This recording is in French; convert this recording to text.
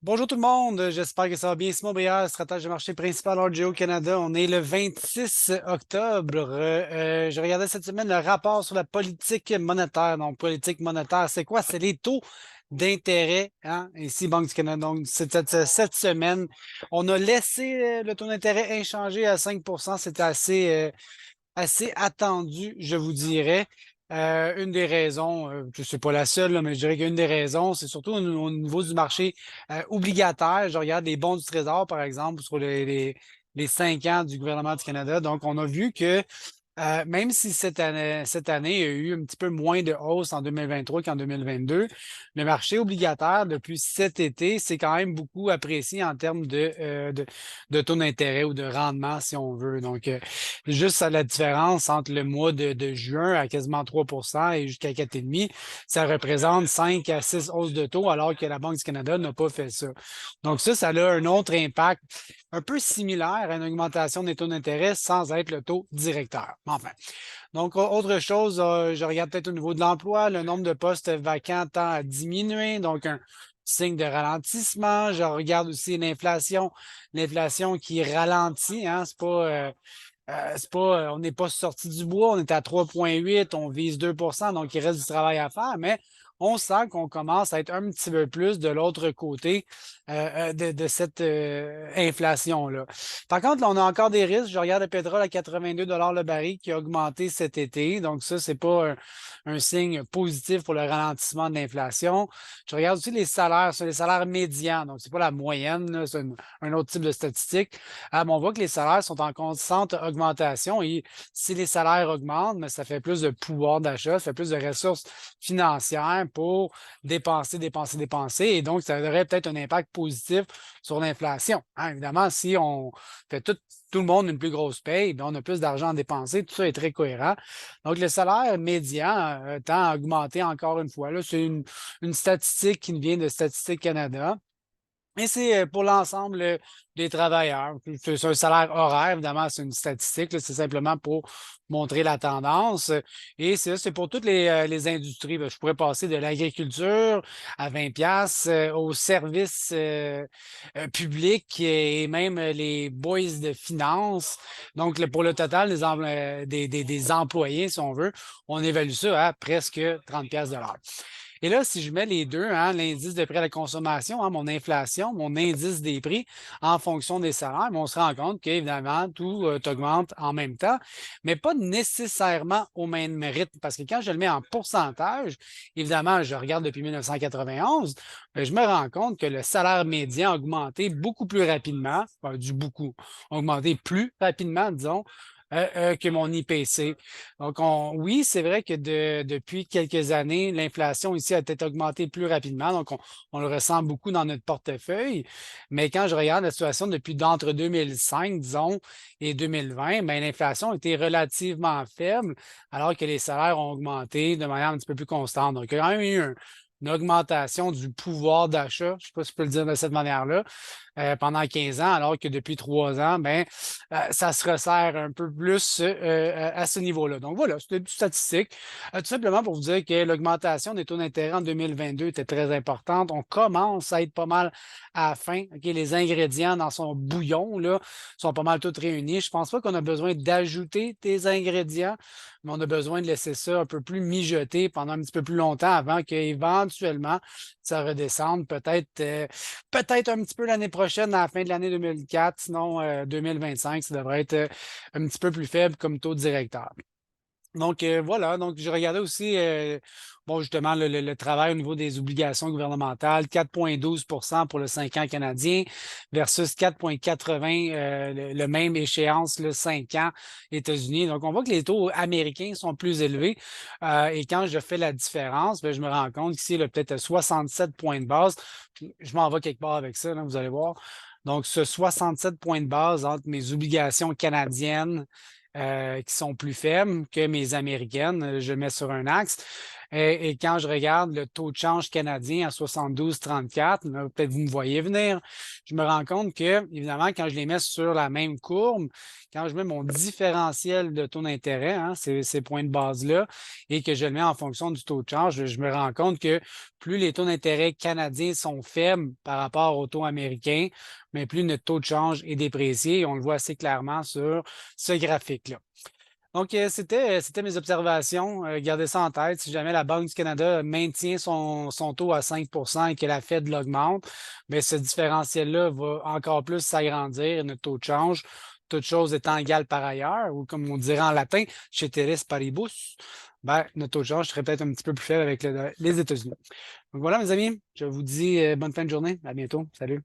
Bonjour tout le monde, j'espère que ça va bien. Simon Brière, stratège de marché principal RGO Canada. On est le 26 octobre. Je regardais cette semaine le rapport sur la politique monétaire. Donc, politique monétaire, c'est quoi? C'est les taux d'intérêt, hein? Ici, Banque du Canada. Donc, cette semaine, on a laissé le taux d'intérêt inchangé à 5. C'était assez attendu, je vous dirais. Une des raisons, je ne suis pas la seule, là, mais je dirais qu'une des raisons, c'est surtout au niveau du marché obligataire. Je regarde les bons du Trésor, par exemple, sur les 5 ans du gouvernement du Canada. Donc, on a vu que même si cette année, il y a eu un petit peu moins de hausse en 2023 qu'en 2022, le marché obligataire, depuis cet été, c'est quand même beaucoup apprécié en termes de taux d'intérêt ou de rendement, si on veut. Donc, juste à la différence entre le mois de juin à quasiment 3 et jusqu'à 4,5, ça représente 5 à 6 hausses de taux, alors que la Banque du Canada n'a pas fait ça. Donc, ça a un autre impact un peu similaire à une augmentation des taux d'intérêt sans être le taux directeur. Enfin, donc, autre chose, je regarde peut-être au niveau de l'emploi, le nombre de postes vacants tend à diminuer, donc un signe de ralentissement. Je regarde aussi l'inflation qui ralentit, hein, on n'est pas sorti du bois, on est à 3,8, on vise 2 donc il reste du travail à faire, mais on sent qu'on commence à être un petit peu plus de l'autre côté de cette inflation-là. Par contre, là, on a encore des risques. Je regarde le pétrole à 82 le baril qui a augmenté cet été. Donc, ça, c'est pas un signe positif pour le ralentissement de l'inflation. Je regarde aussi les salaires, sur les salaires médians. Donc, c'est pas la moyenne, là, c'est un autre type de statistique. Mais on voit que les salaires sont en constante augmentation et si les salaires augmentent, mais ça fait plus de pouvoir d'achat, ça fait plus de ressources financières pour dépenser, dépenser, dépenser. Et donc, ça aurait peut-être un impact positif sur l'inflation. Hein, évidemment, si on fait tout le monde une plus grosse paye, bien, on a plus d'argent à dépenser, tout ça est très cohérent. Donc, le salaire médian tend à augmenter encore une fois. Là, c'est une statistique qui nous vient de Statistique Canada. Et c'est pour l'ensemble des travailleurs. C'est un salaire horaire, évidemment, c'est une statistique, là, c'est simplement pour montrer la tendance. Et c'est pour toutes les industries. Ben, je pourrais passer de l'agriculture à 20 pièces aux services publics et même les boys de finance. Donc, pour le total des employés, si on veut, on évalue ça à presque 30 pièces de l'heure. Et là, si je mets les deux, hein, l'indice de prix à la consommation, hein, mon inflation, mon indice des prix en fonction des salaires, mais on se rend compte qu'évidemment, tout augmente en même temps, mais pas nécessairement au même rythme. Parce que quand je le mets en pourcentage, évidemment, je regarde depuis 1991, je me rends compte que le salaire médian a augmenté beaucoup plus rapidement, a augmenté plus rapidement, disons, que mon IPC. Donc, oui, c'est vrai que depuis quelques années, l'inflation ici a peut-être augmenté plus rapidement. Donc, on le ressent beaucoup dans notre portefeuille. Mais quand je regarde la situation depuis d'entre 2005, disons, et 2020, bien, l'inflation a été relativement faible, alors que les salaires ont augmenté de manière un petit peu plus constante. Donc, il y a quand même eu une augmentation du pouvoir d'achat, je ne sais pas si je peux le dire de cette manière-là, pendant 15 ans, alors que depuis 3 ans, ben, ça se resserre un peu plus à ce niveau-là. Donc voilà, c'était une statistique. Tout simplement pour vous dire que l'augmentation des taux d'intérêt en 2022 était très importante. On commence à être pas mal à la fin. OK, les ingrédients dans son bouillon là, sont pas mal tous réunis. Je pense pas qu'on a besoin d'ajouter des ingrédients, mais on a besoin de laisser ça un peu plus mijoter pendant un petit peu plus longtemps avant qu'éventuellement ça redescende peut-être un petit peu l'année prochaine, à la fin de l'année 2004, sinon 2025, ça devrait être un petit peu plus faible comme taux directeur. Donc voilà, donc je regardais aussi, bon, justement, le travail au niveau des obligations gouvernementales, 4,12 pour le 5 ans canadien versus 4,80 le même échéance, le 5 ans États-Unis. Donc, on voit que les taux américains sont plus élevés. Et quand je fais la différence, ben, je me rends compte qu'ici, peut-être 67 points de base. Je m'en vais quelque part avec ça, là, vous allez voir. Donc, ce 67 points de base entre mes obligations canadiennes qui sont plus faibles que mes américaines. Je le mets sur un axe. Et quand je regarde le taux de change canadien à 72,34, là, peut-être vous me voyez venir, je me rends compte que, évidemment, quand je les mets sur la même courbe, quand je mets mon différentiel de taux d'intérêt, hein, ces points de base-là, et que je le mets en fonction du taux de change, je me rends compte que plus les taux d'intérêt canadiens sont faibles par rapport aux taux américains, mais plus notre taux de change est déprécié. On le voit assez clairement sur ce graphique-là. Donc, c'était mes observations. Gardez ça en tête. Si jamais la Banque du Canada maintient son taux à 5 et que la Fed l'augmente, bien, ce différentiel-là va encore plus s'agrandir et notre taux de change, toute chose étant égale par ailleurs, ou comme on dirait en latin, ceteris paribus, ben, notre taux de change serait peut-être un petit peu plus faible avec les États-Unis. Donc voilà, mes amis, je vous dis bonne fin de journée. À bientôt. Salut.